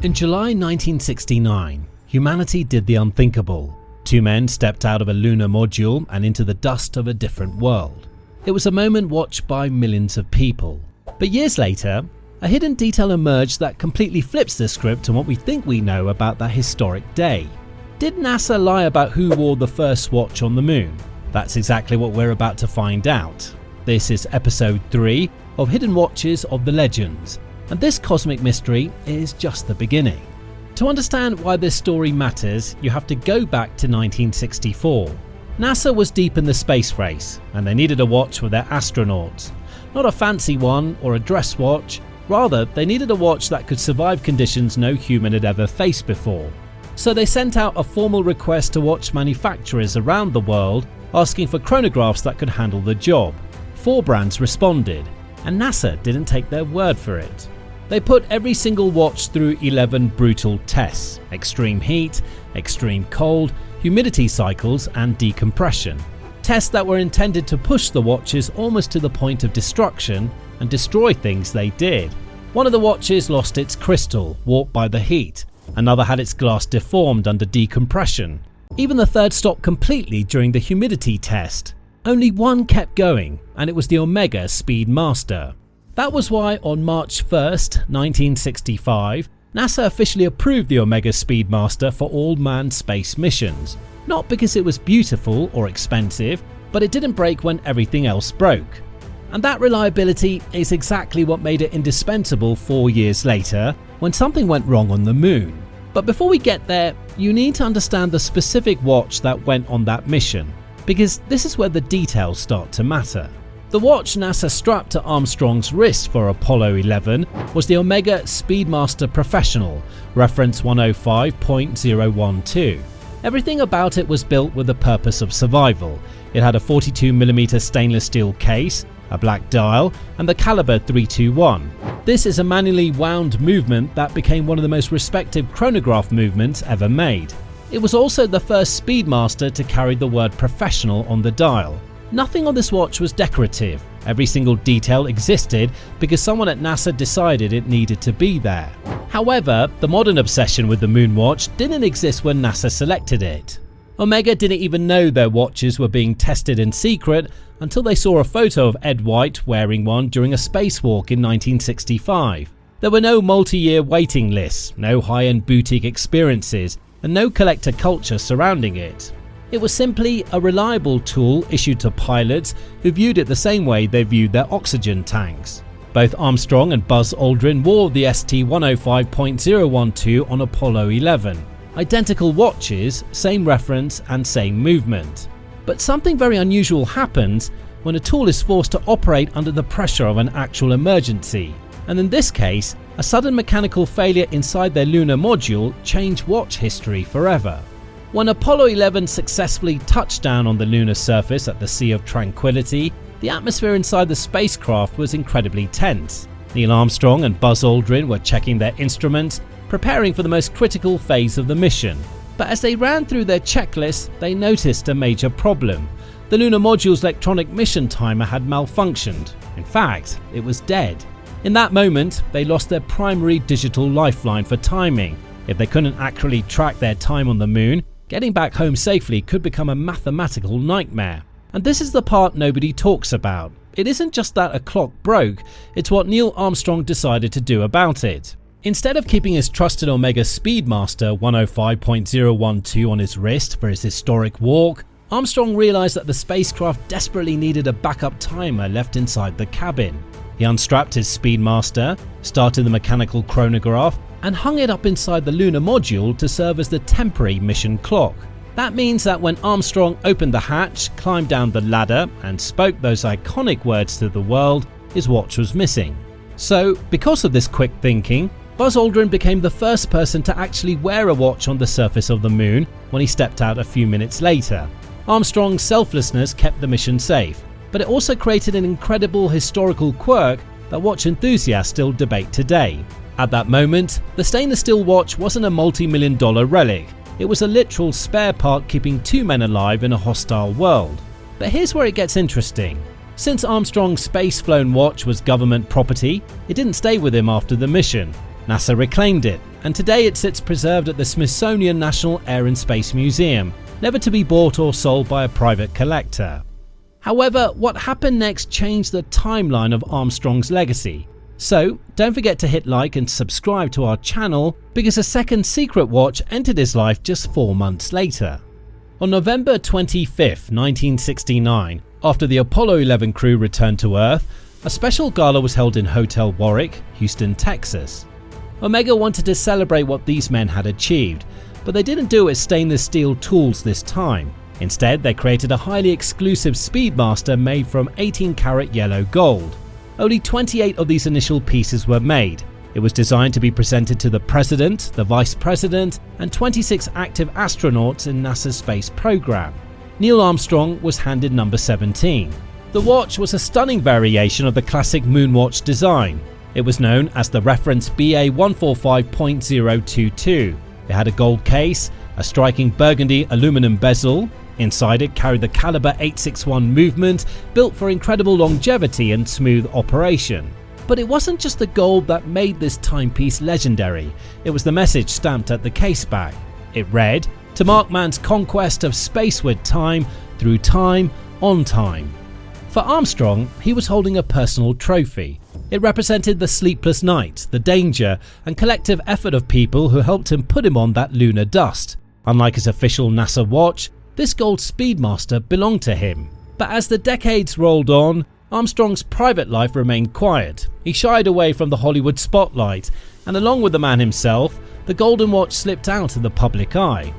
In July 1969, humanity did the unthinkable. Two men stepped out of a lunar module and into the dust of a different world. It was a moment watched by millions of people. But years later, a hidden detail emerged that completely flips the script on what we think we know about that historic day. Did NASA lie about who wore the first watch on the moon? That's exactly what we're about to find out. This is episode 3 of Hidden Watches of the Legends, and this cosmic mystery is just the beginning. To understand why this story matters, you have to go back to 1964. NASA was deep in the space race, and they needed a watch for their astronauts. Not a fancy one or a dress watch, rather they needed a watch that could survive conditions no human had ever faced before. So they sent out a formal request to watch manufacturers around the world asking for chronographs that could handle the job. 4 brands responded, and NASA didn't take their word for it. They put every single watch through 11 brutal tests: extreme heat, extreme cold, humidity cycles and decompression. Tests that were intended to push the watches almost to the point of destruction and destroy things they did. One of the watches lost its crystal, warped by the heat. Another had its glass deformed under decompression. Even the third stopped completely during the humidity test. Only one kept going, and it was the Omega Speedmaster. That was why on March 1st, 1965, NASA officially approved the Omega Speedmaster for all manned space missions. Not because it was beautiful or expensive, but it didn't break when everything else broke. And that reliability is exactly what made it indispensable 4 years later when something went wrong on the moon. But before we get there, you need to understand the specific watch that went on that mission, because this is where the details start to matter. The watch NASA strapped to Armstrong's wrist for Apollo 11 was the Omega Speedmaster Professional, reference 105.012. Everything about it was built with the purpose of survival. It had a 42mm stainless steel case, a black dial, and the Calibre 321. This is a manually wound movement that became one of the most respected chronograph movements ever made. It was also the first Speedmaster to carry the word professional on the dial. Nothing on this watch was decorative. Every single detail existed because someone at NASA decided it needed to be there. However, the modern obsession with the Moonwatch didn't exist when NASA selected it. Omega didn't even know their watches were being tested in secret until they saw a photo of Ed White wearing one during a spacewalk in 1965. There were no multi-year waiting lists, no high-end boutique experiences, and no collector culture surrounding it. It was simply a reliable tool issued to pilots who viewed it the same way they viewed their oxygen tanks. Both Armstrong and Buzz Aldrin wore the ST 105.012 on Apollo 11. Identical watches, same reference and same movement. But something very unusual happens when a tool is forced to operate under the pressure of an actual emergency. And in this case, a sudden mechanical failure inside their lunar module changed watch history forever. When Apollo 11 successfully touched down on the lunar surface at the Sea of Tranquility, the atmosphere inside the spacecraft was incredibly tense. Neil Armstrong and Buzz Aldrin were checking their instruments, preparing for the most critical phase of the mission. But as they ran through their checklist, they noticed a major problem. The lunar module's electronic mission timer had malfunctioned. In fact, it was dead. In that moment, they lost their primary digital lifeline for timing. If they couldn't accurately track their time on the moon, getting back home safely could become a mathematical nightmare. And this is the part nobody talks about. It isn't just that a clock broke, it's what Neil Armstrong decided to do about it. Instead of keeping his trusted Omega Speedmaster 105.012 on his wrist for his historic walk, Armstrong realized that the spacecraft desperately needed a backup timer left inside the cabin. He unstrapped his Speedmaster, started the mechanical chronograph, and hung it up inside the lunar module to serve as the temporary mission clock. That means that when Armstrong opened the hatch, climbed down the ladder, and spoke those iconic words to the world, his watch was missing. So, because of this quick thinking, Buzz Aldrin became the first person to actually wear a watch on the surface of the moon when he stepped out a few minutes later. Armstrong's selflessness kept the mission safe, but it also created an incredible historical quirk that watch enthusiasts still debate today. At that moment, the stainless steel watch wasn't a multi-million-dollar relic. It was a literal spare part keeping 2 men alive in a hostile world. But here's where it gets interesting. Since Armstrong's space-flown watch was government property, it didn't stay with him after the mission. NASA reclaimed it, and today it sits preserved at the Smithsonian National Air and Space Museum, never to be bought or sold by a private collector. However, what happened next changed the timeline of Armstrong's legacy. So, don't forget to hit like and subscribe to our channel, because a second secret watch entered his life just 4 months later. On November 25, 1969, after the Apollo 11 crew returned to Earth, a special gala was held in Hotel Warwick, Houston, Texas. Omega wanted to celebrate what these men had achieved, but they didn't do it with stainless steel tools this time. Instead, they created a highly exclusive Speedmaster made from 18-karat yellow gold. Only 28 of these initial pieces were made. It was designed to be presented to the President, the Vice President, and 26 active astronauts in NASA's space program. Neil Armstrong was handed number 17. The watch was a stunning variation of the classic Moonwatch design. It was known as the reference BA145.022. It had a gold case, a striking burgundy aluminum bezel. Inside it carried the Calibre 861 movement, built for incredible longevity and smooth operation. But it wasn't just the gold that made this timepiece legendary, it was the message stamped at the caseback. It read, "To mark man's conquest of space with time, through time, on time." For Armstrong, he was holding a personal trophy. It represented the sleepless night, the danger, and collective effort of people who helped him put him on that lunar dust. Unlike his official NASA watch, this gold Speedmaster belonged to him. But as the decades rolled on, Armstrong's private life remained quiet. He shied away from the Hollywood spotlight, and along with the man himself, the golden watch slipped out of the public eye.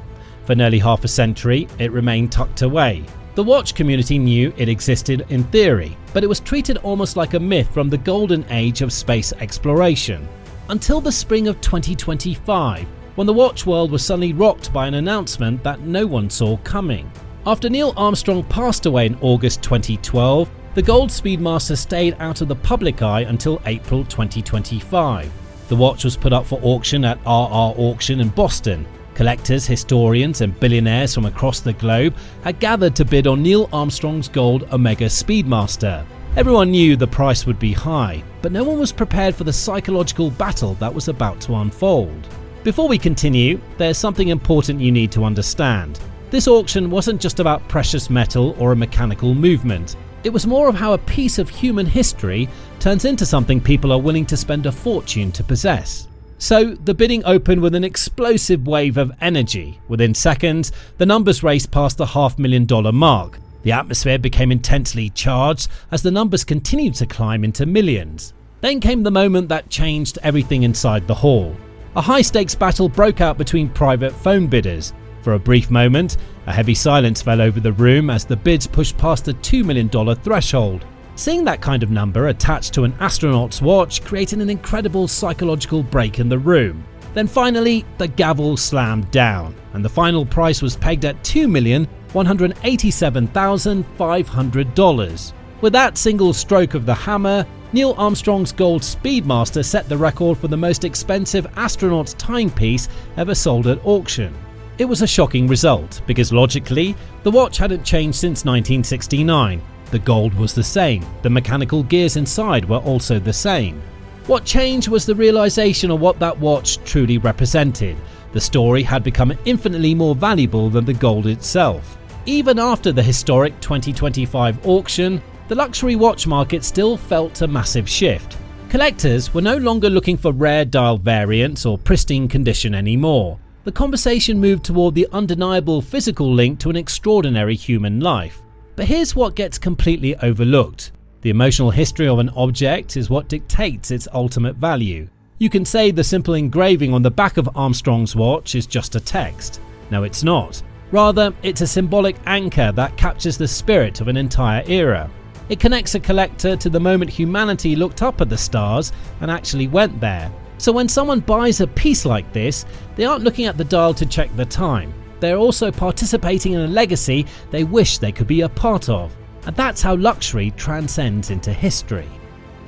For nearly half a century, it remained tucked away. The watch community knew it existed in theory, but it was treated almost like a myth from the golden age of space exploration. Until the spring of 2025, when the watch world was suddenly rocked by an announcement that no one saw coming. After Neil Armstrong passed away in August 2012, the gold Speedmaster stayed out of the public eye until April 2025. The watch was put up for auction at RR Auction in Boston. Collectors, historians, and billionaires from across the globe had gathered to bid on Neil Armstrong's gold Omega Speedmaster. Everyone knew the price would be high, but no one was prepared for the psychological battle that was about to unfold. Before we continue, there's something important you need to understand. This auction wasn't just about precious metal or a mechanical movement. It was more of how a piece of human history turns into something people are willing to spend a fortune to possess. So the bidding opened with an explosive wave of energy. Within seconds, the numbers raced past the $500,000 mark. The atmosphere became intensely charged as the numbers continued to climb into millions. Then came the moment that changed everything inside the hall. A high-stakes battle broke out between private phone bidders. For a brief moment, a heavy silence fell over the room as the bids pushed past the $2 million threshold. Seeing that kind of number attached to an astronaut's watch created an incredible psychological break in the room. Then finally, the gavel slammed down, and the final price was pegged at $2,187,500. With that single stroke of the hammer, Neil Armstrong's gold Speedmaster set the record for the most expensive astronaut's timepiece ever sold at auction. It was a shocking result, because logically, the watch hadn't changed since 1969. The gold was the same, the mechanical gears inside were also the same. What changed was the realization of what that watch truly represented. The story had become infinitely more valuable than the gold itself. Even after the historic 2025 auction, the luxury watch market still felt a massive shift. Collectors were no longer looking for rare dial variants or pristine condition anymore. The conversation moved toward the undeniable physical link to an extraordinary human life. But here's what gets completely overlooked. The emotional history of an object is what dictates its ultimate value. You can say the simple engraving on the back of Armstrong's watch is just a text. No, it's not. Rather, it's a symbolic anchor that captures the spirit of an entire era. It connects a collector to the moment humanity looked up at the stars and actually went there. So when someone buys a piece like this, they aren't looking at the dial to check the time. They're also participating in a legacy they wish they could be a part of. And that's how luxury transcends into history.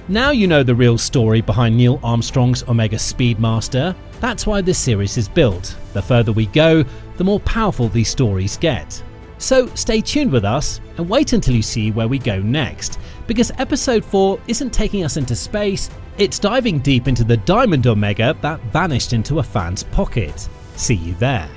Now you know the real story behind Neil Armstrong's Omega Speedmaster. That's why this series is built. The further we go, the more powerful these stories get. So stay tuned with us and wait until you see where we go next, because episode 4 isn't taking us into space, it's diving deep into the diamond Omega that vanished into a fan's pocket. See you there.